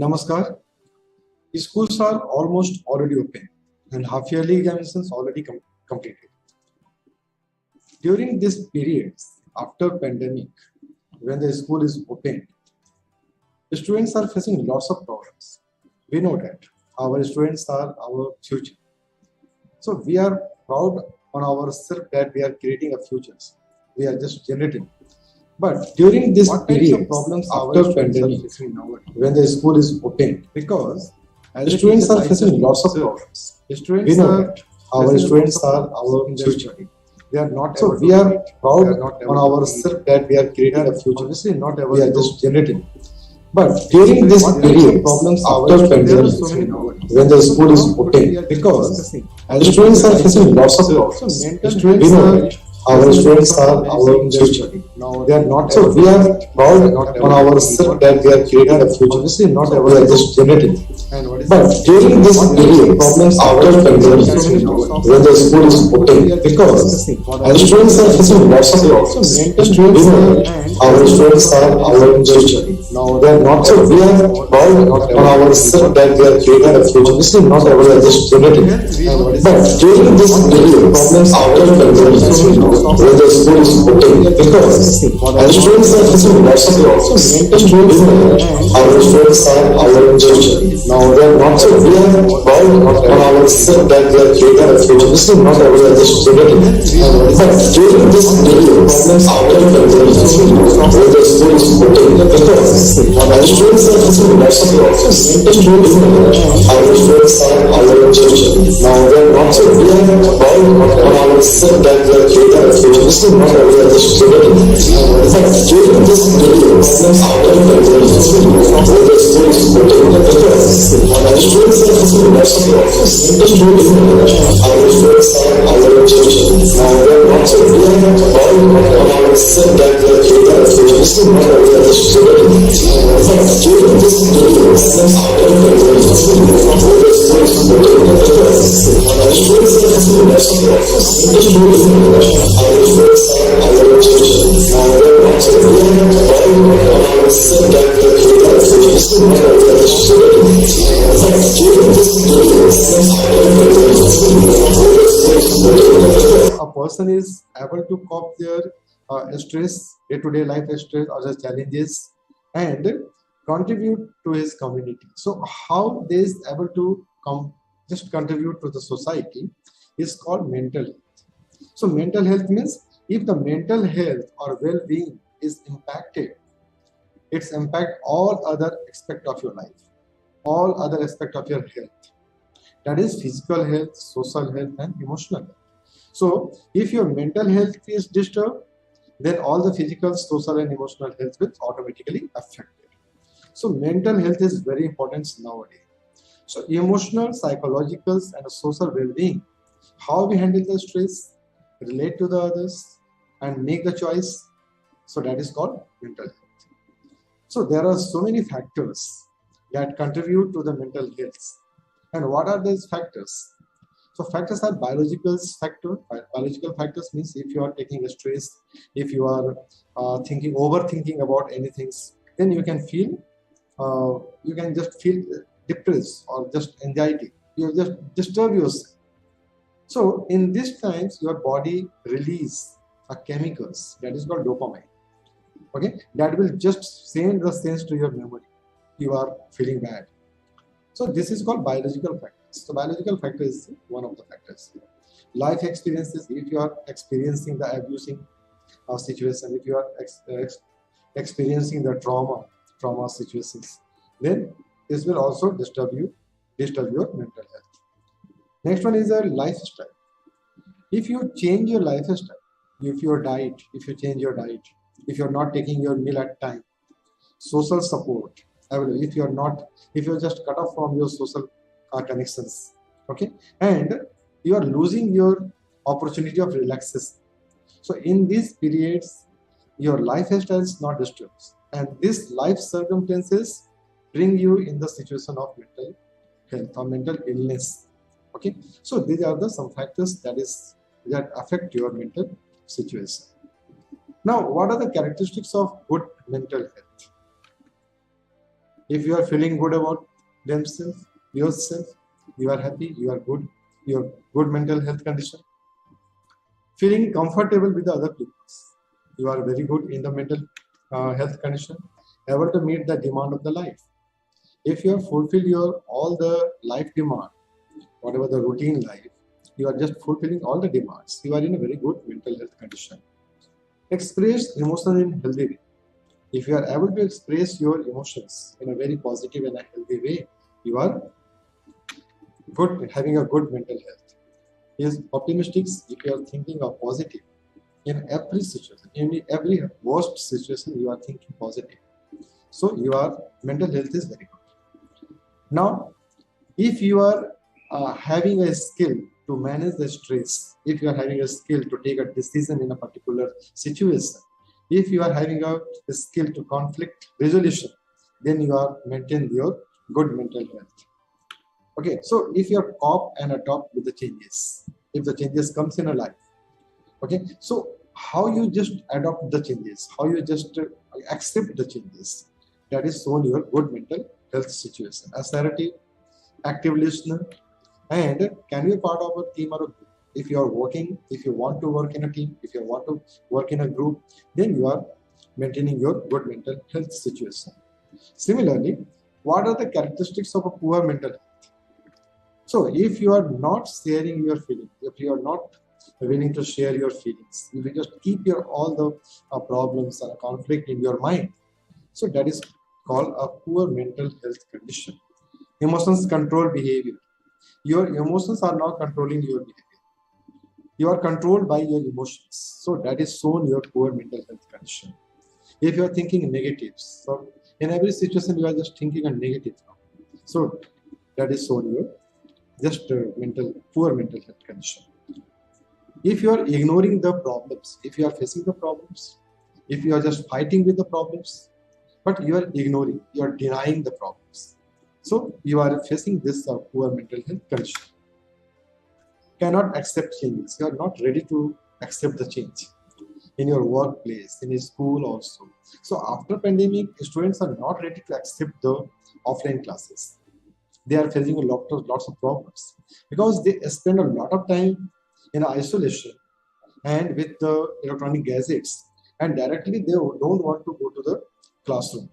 Namaskar. Schools are almost already open and half-yearly examinations already completed. During this period, after pandemic, when the school is open, students are facing lots of problems. We know that our students are our future. So we are proud on ourselves that we are creating a future. We are just generating. But during this period, problems after pandemic, when the school is open, because students are facing lots of problems. We know that our students are our future. They are not. So we are proud on ourselves that we are creating a future. We are just generating. But during this period, problems after pandemic, when the school is open, because students are facing lots of problems. We know that our students are our future. They are not. So we are proud on ourselves that we are creating a future. We are just generating. But during this period, problems after pandemic, when the school is open, because students are facing lots of problems. We know that our students are our future. They are not. So we are proud on ourselves that we are creating a future. We are just generating. But during this period, problems after pandemic, when the school is open, because students are facing lots of problems. We know that our students are our future. They are not. So we are proud on ourselves that we are creating a future. We are just generating. But during this period, problems after pandemic, when the school is open, because students are facing lots of problems. We know that our students are our future. They are not. So we are proud on ourselves that we are creating a future. We are just generating. But during this period, problems after pandemic, when the school is open, because students are facing lots of problems. We know that our students are our future. They are not. So we are proud on ourselves that we are creating a future. We are just generating. But during this period, problems after pandemic, when the school is open, because students are facing lots of problems. We know that our students are our future. They are not. So we are proud on ourselves that we are creating a future. We are just generating. But during this period, a person is able to cope their stress, day-to-day life stress or the challenges, and contribute to his community. So how they is able to just contribute to the society is called mental health. So mental health means if the mental health or well-being is impacted, it's impact all other aspect of your life, all other aspect of your health. That is physical health, social health, and emotional health. So if your mental health is disturbed, then all the physical, social, and emotional health will automatically affected. So mental health is very important nowadays. So emotional, psychological, and social well-being, how we handle the stress, relate to the others, and make the choice. So that is called mental health. So there are so many factors that contribute to the mental health. And what are these factors? So factors are biological factor. Biological factors means if you are taking a stress, if you are overthinking about anything, then you can just feel depressed or just anxiety. You just disturb yourself. So in these times, your body release a chemicals that is called dopamine. Okay, that will just send the sense to your memory. You are feeling bad. So this is called biological factors. So biological factor is one of the factors. Life experiences, if you are experiencing the abusing situation, if you are experiencing the trauma situations, then this will also disturb your mental health. Next one is a lifestyle. If you change your lifestyle, if you change your diet, if you're not taking your meal at time, social support, if you're just cut off from your social connections, okay, and you are losing your opportunity of relaxation. So in these periods, your lifestyle is not disturbed, and these life circumstances bring you in the situation of mental health or mental illness. Okay, so these are the some factors that affect your mental situation. Now, what are the characteristics of good mental health? If you are feeling good about themselves, yourself, you are happy, you are good, you have good mental health condition. Feeling comfortable with the other people, you are very good in the mental health condition, able to meet the demand of the life. If you have fulfilled your all the life demand, whatever the routine life, you are just fulfilling all the demands. You are in a very good mental health condition. Express emotions in healthy way. If you are able to express your emotions in a very positive and a healthy way, you are good, having a good mental health. Is optimistic if you are thinking of positive in every situation, in every worst situation, you are thinking positive. So your mental health is very good. Now, if you are having a skill to manage the stress, if you are having a skill to take a decision in a particular situation, if you are having a skill to conflict resolution, then you are maintaining your good mental health. Okay, so if you are cope and adopt with the changes, if the changes comes in a life, okay, so how you just adopt the changes, how you just accept the changes, that is shown your good mental health situation. Assertive, active listener, and can be a part of a team or a group. If you are working, if you want to work in a team, if you want to work in a group, then you are maintaining your good mental health situation. Similarly, what are the characteristics of a poor mental health? So if you are not sharing your feelings, if you are not willing to share your feelings, if you just keep your all the problems and conflict in your mind, so that is called a poor mental health condition. Emotions control behavior. Your emotions are not controlling your behavior. You are controlled by your emotions. So that is shown your poor mental health condition. If you are thinking negatives, so in every situation you are just thinking a negative. So that is shown your just poor mental health condition. If you are ignoring the problems, if you are facing the problems, if you are just fighting with the problems, but you are ignoring, you are denying the problems, so you are facing this poor mental health condition. Cannot accept changes. You are not ready to accept the change in your workplace, in your school also. So after pandemic, students are not ready to accept the offline classes. They are facing lots of problems because they spend a lot of time in isolation and with the electronic gadgets, and directly they don't want to go to the classroom.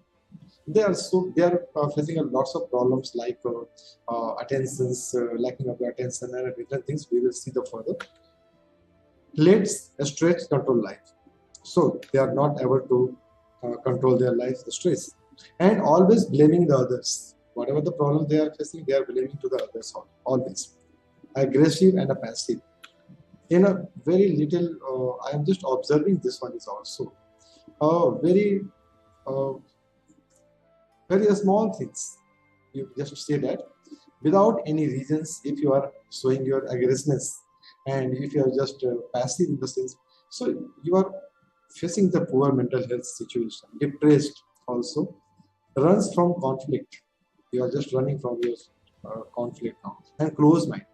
They are facing a lots of problems like attentions, lacking of the attention and different things. We will see the further. Let's stress control life. So they are not able to control their life stress, and always blaming the others. Whatever the problem they are facing, they are blaming to the others always. Aggressive and a passive. In a very little, I am just observing this one is also very uh, very small things. You just say that without any reasons, if you are showing your aggressiveness and if you are just passive in the sense, so you are facing the poor mental health situation. Depressed also, runs from conflict. You are just running from your conflict now. And closed mind.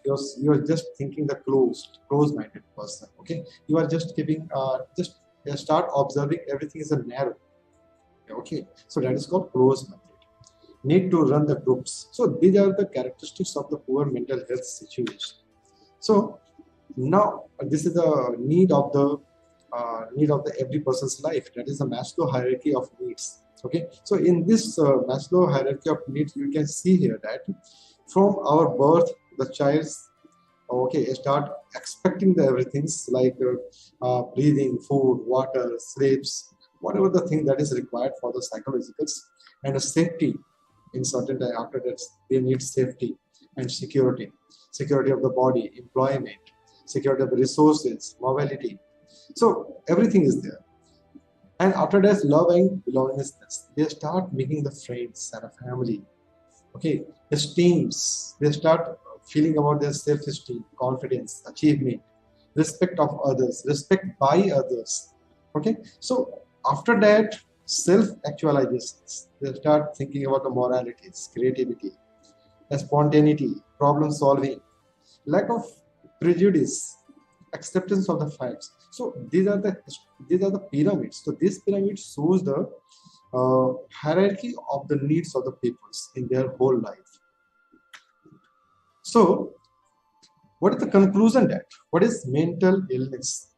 You're just thinking the closed-minded person. Okay, you are just keeping just start observing everything is a narrow. Okay, so that is called closed-minded. Need to run the groups. So these are the characteristics of the poor mental health situation. So now this is the need of the every person's life. That is the Maslow hierarchy of needs. Okay, so in this Maslow hierarchy of needs, you can see here that from our birth, the child's start expecting the everything like breathing, food, water, sleeps, whatever the thing that is required for the psychologicals, and a safety in certain time. After that, they need safety and security of the body, employment, security of the resources, mobility. So everything is there. And after that, love and belongingness. They start making the friends and a family. Okay, esteems. They start feeling about their self-esteem, confidence, achievement, respect of others, respect by others. Okay, so after that, self-actualizations. They start thinking about the moralities, creativity, spontaneity, problem solving, lack of prejudice, acceptance of the facts. So these are the pyramids. So this pyramid shows the hierarchy of the needs of the peoples in their whole life. So, what is the conclusion that? What is mental illness?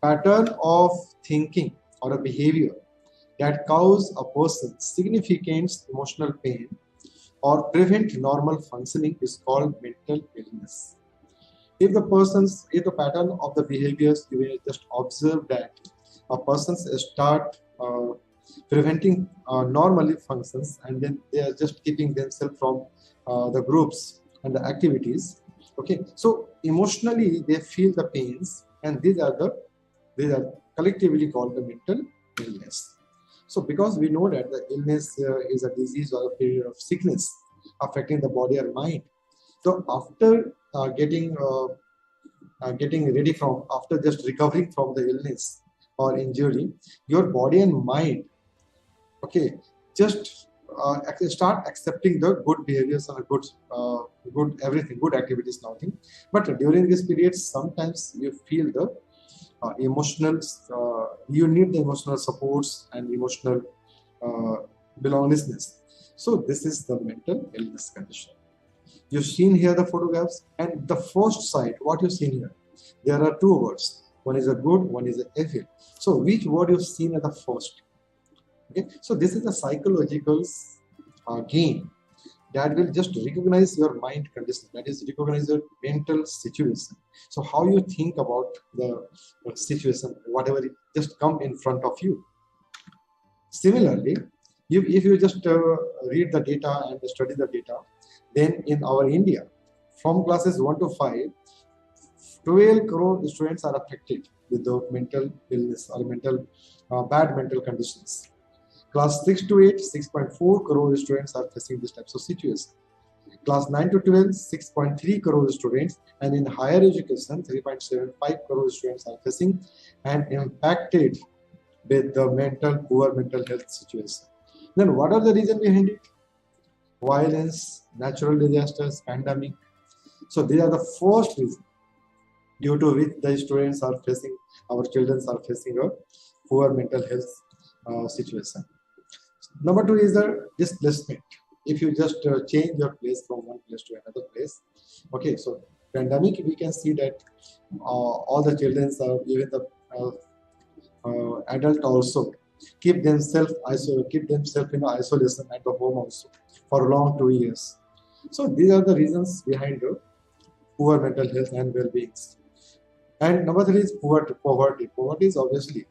Pattern of thinking or a behavior that cause a person significant emotional pain or prevent normal functioning is called mental illness. If the pattern of the behaviors, you will just observe that a person start preventing normally functions, and then they are just keeping themselves from the groups and the activities. Okay, so emotionally they feel the pains, and these are collectively called the mental illness. So because we know that the illness is a disease or a period of sickness affecting the body or mind. So after getting ready from, after just recovering from the illness or injury, your body and mind, okay, just start accepting the good behaviors and good everything, good activities, nothing. But during this period, sometimes you feel the emotional, you need the emotional supports and emotional belongingness. So this is the mental illness condition. You've seen here the photographs, and the first side, what you've seen here, there are two words. One is a good, one is a evil. So which word you've seen at the first? Okay, so this is a psychological gain that will just recognize your mind condition, that is recognize your mental situation. So how you think about the situation, whatever it just come in front of you. Similarly, if you just read the data and study the data, then in our India, from classes 1 to 5, 12 crore students are affected with the mental illness or bad mental conditions. Class 6 to 8, 6.4 crore students are facing this types of situation. Class 9 to 12, 6.3 crore students, and in higher education, 3.75 crore students are facing and impacted with the poor mental health situation. Then what are the reasons behind it? Violence, natural disasters, pandemic. So these are the first reasons due to which the students are facing, our children are facing a poor mental health situation. Number 2 is the displacement. If you just change your place from one place to another place, okay, so pandemic, we can see that all the children are, even the adult also, keep themselves in isolation at the home also for long 2 years. So these are the reasons behind the poor mental health and well-being. And number 3 is poverty. Poverty is obviously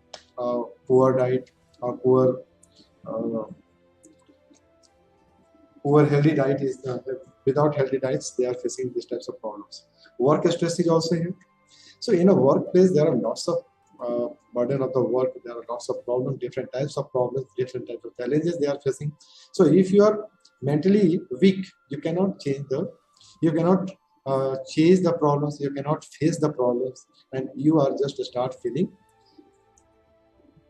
poor diet or poor healthy diet is without healthy diets, they are facing these types of problems. Work stress is also here. So in a workplace, there are lots of burden of the work. There are lots of problems, different types of problems, different types of challenges they are facing. So if you are mentally weak, you cannot change the problems, you cannot face the problems, and you are just start feeling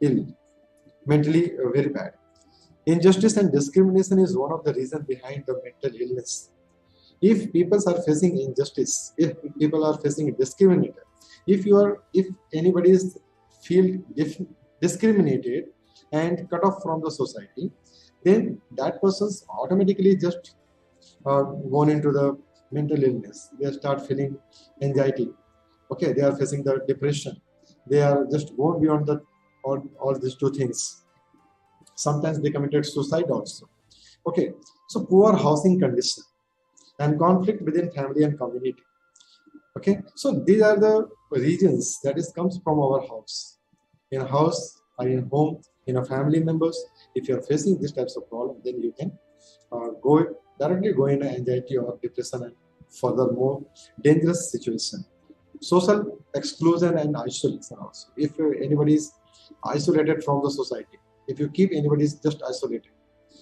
ill, mentally very bad. Injustice and discrimination is one of the reasons behind the mental illness. If people are facing injustice, if people are facing discrimination, if anybody is feel discriminated and cut off from the society, then that person's automatically just gone into the mental illness. They start feeling anxiety. Okay, they are facing the depression. They are just going beyond all these two things. Sometimes they committed suicide also. Okay, so poor housing condition and conflict within family and community. Okay, so these are the regions that comes from our house. In a house or in home, in a family members, if you are facing these types of problem, then you can directly go in anxiety or depression and furthermore dangerous situation. Social exclusion and isolation also. If anybody is isolated from the society, if you keep anybody just isolated,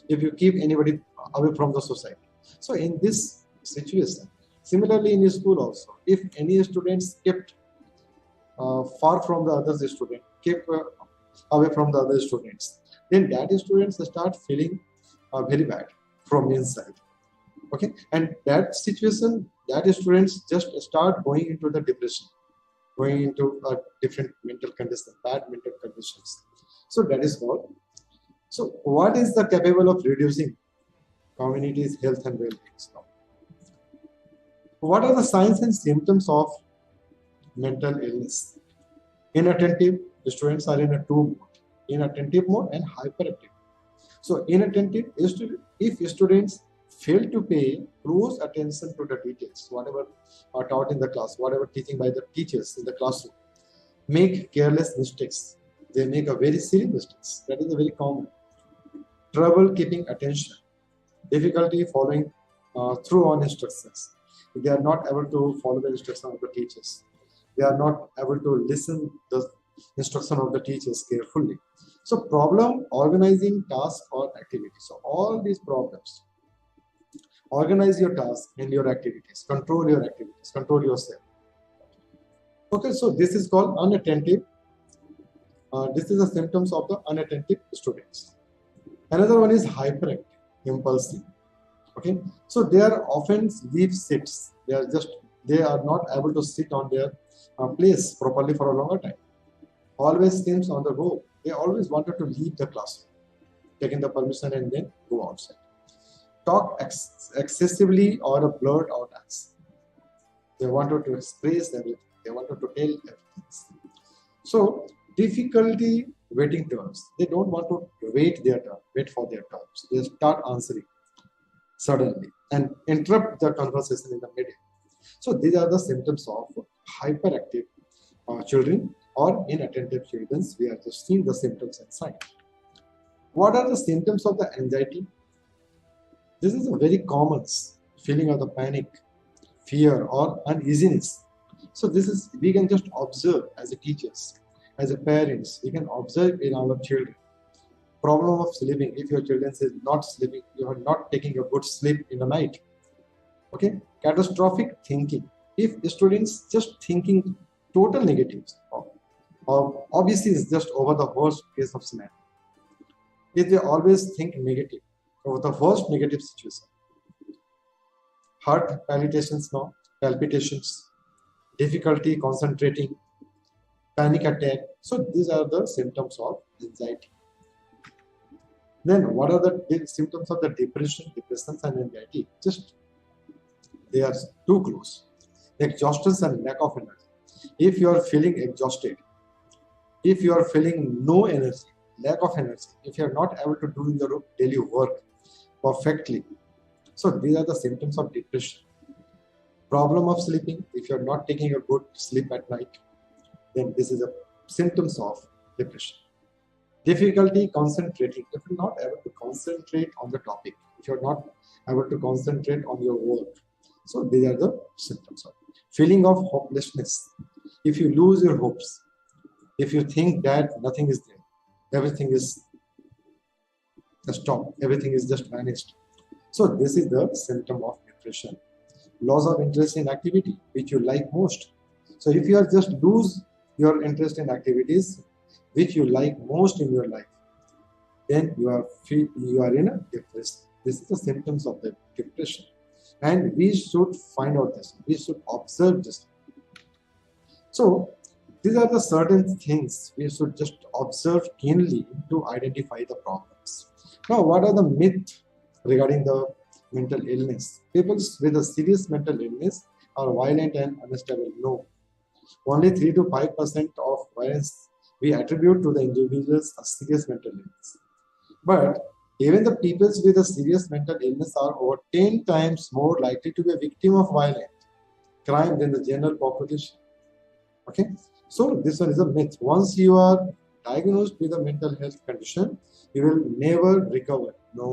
if you keep anybody away from the society. So in this situation, similarly in school also, if any students kept far from the other student, kept away from the other students, then that students start feeling very bad from inside. Okay, and that situation, that students just start going into the depression, going into a different mental condition, bad mental conditions. So that is what. So what is the capable of reducing community's health and well-being? Now, what are the signs and symptoms of mental illness? Inattentive, the students are in a two mode, inattentive mode and hyperactive. So inattentive is if students fail to pay close attention to the details, whatever are taught in the class, whatever teaching by the teachers in the classroom, make careless mistakes. They make a very silly mistakes. That is a very common. Trouble keeping attention, difficulty following through on instructions. They are not able to follow the instruction of the teachers. They are not able to listen the instruction of the teachers carefully. So problem organizing tasks or activities. So all these problems. Organize your tasks and your activities. Control your activities. Control yourself. Okay, so this is called unattentive. This is the symptoms of the unattentive students. Another one is hyperactive, impulsive. Okay, so they are often leave sits. They are not able to sit on their place properly for a longer time. Always seems on the go. They always wanted to leave the classroom, taking the permission and then go outside. Talk excessively or blurt out answers. They wanted to express everything. They wanted to tell everything. So difficulty waiting turns. They don't want to wait for their turns. They start answering suddenly and interrupt the conversation in the middle. So these are the symptoms of hyperactive children or inattentive children. We are just seeing the symptoms and signs. What are the symptoms of the anxiety? This is a very common feeling of the panic, fear, or uneasiness. So this is, we can just observe as a teachers, as a parents, we can observe in our children. Problem of sleeping, if your children is not sleeping, you are not taking a good sleep in the night. Okay, catastrophic thinking. If students just thinking total negatives, or obviously it's just over the worst case of scenario. If they always think negative, over the worst negative situation. Heart palpitations, difficulty concentrating, panic attack. So these are the symptoms of anxiety. Then what are the symptoms of the depression and anxiety? Just they are too close. Exhaustion and lack of energy. If you are feeling exhausted, if you are feeling no energy, lack of energy, if you are not able to do your daily work perfectly, so these are the symptoms of depression. Problem of sleeping, if you are not taking a good sleep at night, then this is a symptoms of depression. Difficulty concentrating, if you're not able to concentrate on the topic, if you're not able to concentrate on your work, so these are the symptoms of it. Feeling of hopelessness, if you lose your hopes, if you think that nothing is there, everything is stopped, everything is just vanished. So this is the symptom of depression. Loss of interest in activity which you like most. So if you are just lose your interest in activities which you like most in your life, then you are in a depression. This is the symptoms of the depression, and we should find out this. We should observe this. So these are the certain things we should just observe keenly to identify the problems. Now, what are the myths regarding the mental illness? People with a serious mental illness are violent and unstable. No. Only 3 to 5% of violence we attribute to the individuals a serious mental illness. But even the people with a serious mental illness are over 10 times more likely to be a victim of violent crime than the general population. Okay, so this one is a myth. Once you are diagnosed with a mental health condition, you will never recover. No,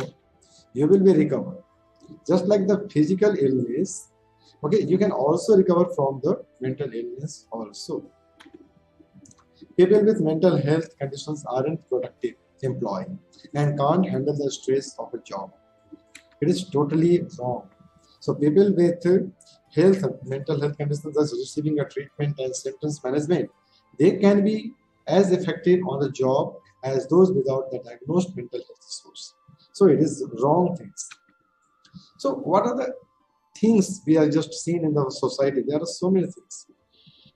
you will be recovered. Just like the physical illness, okay, you can also recover from the mental illness also. People with mental health conditions aren't productive employee and can't handle the stress of a job. It is totally wrong. So people with mental health conditions as receiving a treatment and symptoms management, they can be as effective on the job as those without the diagnosed mental health issues. So it is wrong things. So what are the things we are just seeing in the society? There are so many things.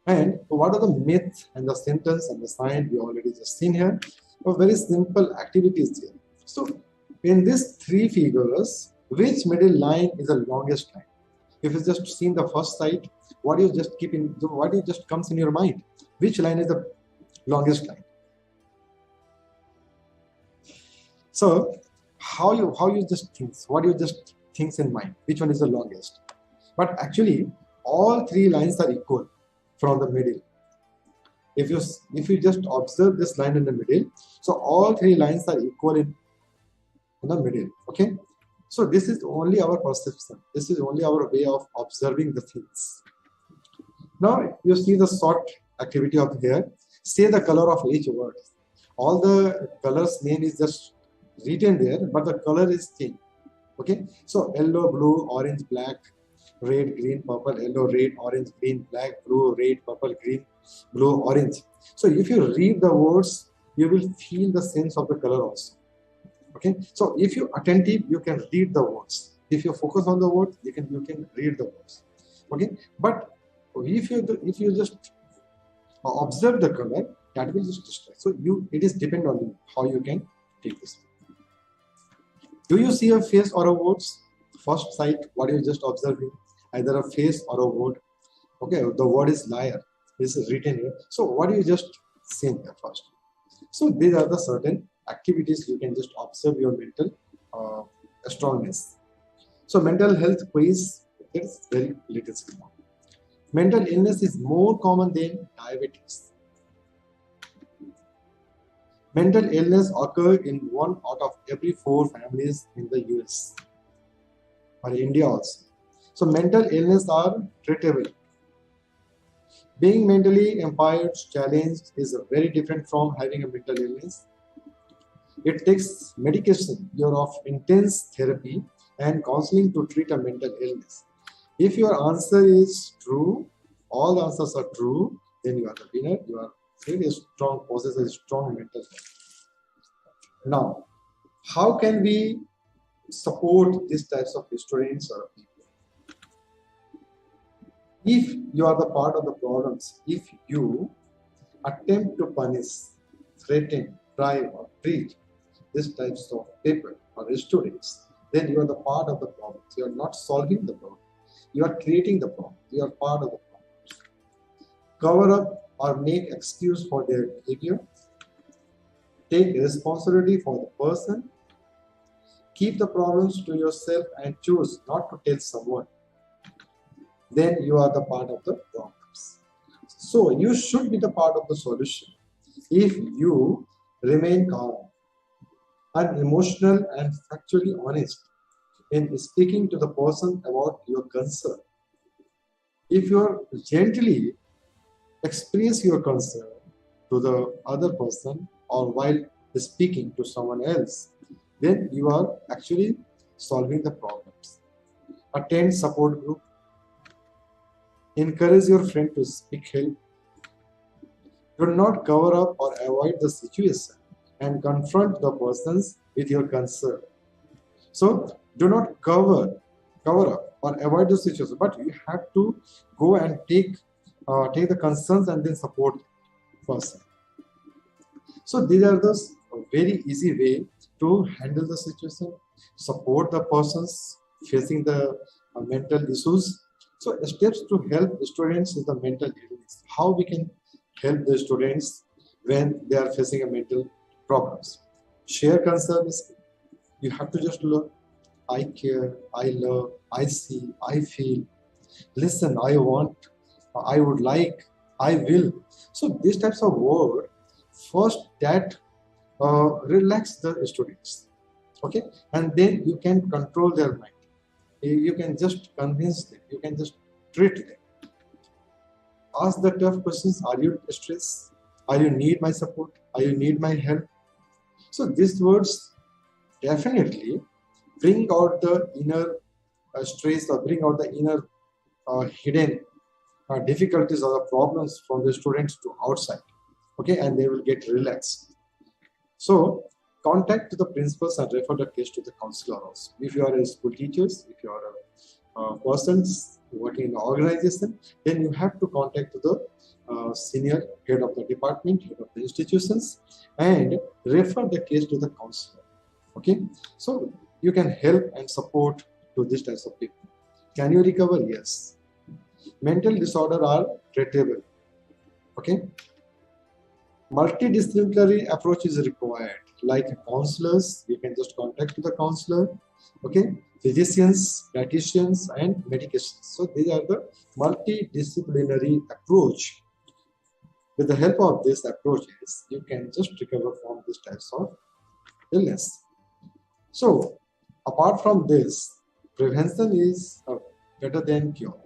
And what are the myths and the symptoms and the signs we already just seen here? Very simple activities here. So in these three figures, which middle line is the longest line? If you just seen the first side, what you just keep in, what you just comes in your mind? Which line is the longest line? So how you just think, what you just thinks in mind, which one is the longest? But actually, all three lines are equal from the middle. If you just observe this line in the middle, so all three lines are equal in the middle. Okay, so this is only our perception. This is only our way of observing the things. Now you see the short activity of here. Say the color of each word. All the colors name is just written there, but the color is changed. Okay, so yellow, blue, orange, black, red, green, purple, yellow, red, orange, green, black, blue, red, purple, green, blue, orange. So if you read the words, you will feel the sense of the color also. Okay, so if you attentive, you can read the words. If you focus on the words, you can read the words. Okay, but if you just observe the color, that will just distract. So it is depend on you how you can take this. Do you see a face or a words? First sight, what you just observing, either a face or a word. Okay, the word is liar. This is written here. So what do you just see here first? So these are the certain activities you can just observe your mental strongness. So mental health quiz, it's very little stigma. Mental illness is more common than diabetes. Mental illness occurs in 1 out of every 4 families in the US or India also. So mental illness are treatable. Being mentally impaired, challenged is very different from having a mental illness. It takes medication, year of intense therapy and counseling to treat a mental illness. If your answer is true, all the answers are true, then you are the winner. You are really strong, possess a strong mental health. Now, how can we support these types of students or people? If you are the part of the problems, if you attempt to punish, threaten, bribe, or treat these types of people or students, then you are the part of the problem. You are not solving the problem. You are creating the problem. You are part of the problem. Cover up or make excuse for their behavior. Take responsibility for the person. Keep the problems to yourself and choose not to tell someone. Then you are the part of the problems. So you should be the part of the solution if you remain calm, unemotional, and factually honest in speaking to the person about your concern. If you gently express your concern to the other person or while speaking to someone else, then you are actually solving the problems. Attend support group. Encourage your friend to seek help. Do not cover up or avoid the situation and confront the persons with your concern. So do not cover up or avoid the situation, but you have to go and take the concerns and then support the person. So these are the very easy way to handle the situation, support the persons facing the mental issues. So steps to help students with the mental illness. How we can help the students when they are facing a mental problems. Share concerns. You have to just look. I care, I love, I see, I feel. Listen, I want, I would like, I will. So these types of words, first that relax the students. Okay, and then you can control their mind. You can just convince them. You can just treat them. Ask the tough questions. Are you stressed? Are you need my support? Are you need my help? So these words definitely bring out the inner stress or bring out the inner hidden difficulties or the problems from the students to outside. Okay, and they will get relaxed. So contact the principals and refer the case to the counselor also. If you are a school teachers, if you are a persons working in the organization, then you have to contact the senior head of the department, head of the institutions, and refer the case to the counselor. Okay. Okay, so you can help and support to these types of people. Can you recover? Yes. Mental disorder are treatable. Okay, multidisciplinary approach is required. Like counselors, you can just contact the counselor. Okay, physicians, dietitians, and medications. So these are the multidisciplinary approach. With the help of these approaches, you can just recover from these types of illness. So, apart from this, prevention is better than cure.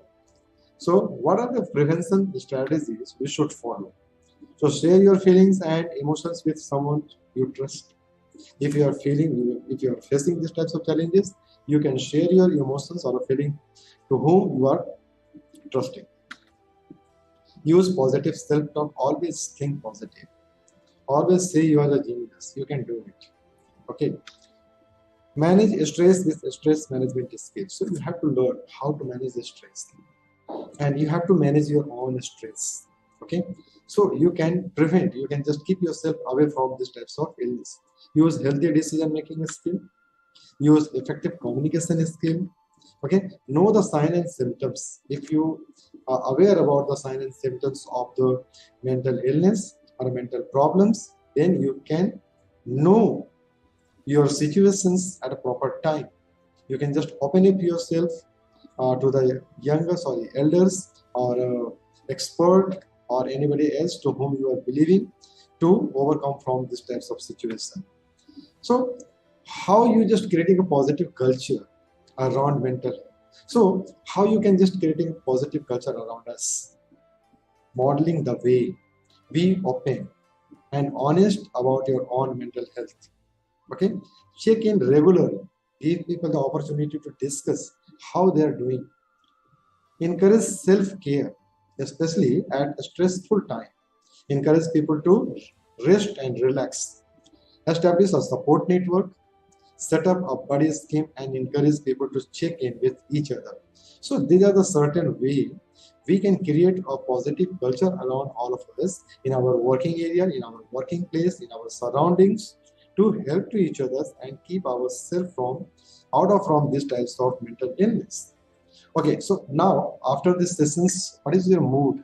So, what are the prevention strategies we should follow? So, share your feelings and emotions with someone you trust. If you are facing these types of challenges, you can share your emotions or a feeling to whom you are trusting. Use positive self-talk. Always think positive. Always say you are a genius. You can do it. Okay. Manage stress with stress management skills. So you have to learn how to manage the stress, and you have to manage your own stress. Okay. So you can prevent. You can just keep yourself away from these types of illness. Use healthy decision making skill. Use effective communication skill. Okay, know the sign and symptoms. If you are aware about the sign and symptoms of the mental illness or mental problems, then you can know your situations at a proper time. You can just open up yourself to the younger, sorry, elders or expert or anybody else to whom you are believing to overcome from these types of situation. So, how you just creating a positive culture around mental health. So, how you can just creating a positive culture around us, modeling the way, be open and honest about your own mental health. Okay, check in regularly, give people the opportunity to discuss how they are doing. Encourage self-care, especially at a stressful time. Encourage people to rest and relax. Establish a support network, set up a buddy scheme, and encourage people to check in with each other. So these are the certain way we can create a positive culture around all of us in our working area, in our working place, in our surroundings, to help to each other and keep ourselves from these types of mental illness. Okay, so now after this sessions, what is your mood?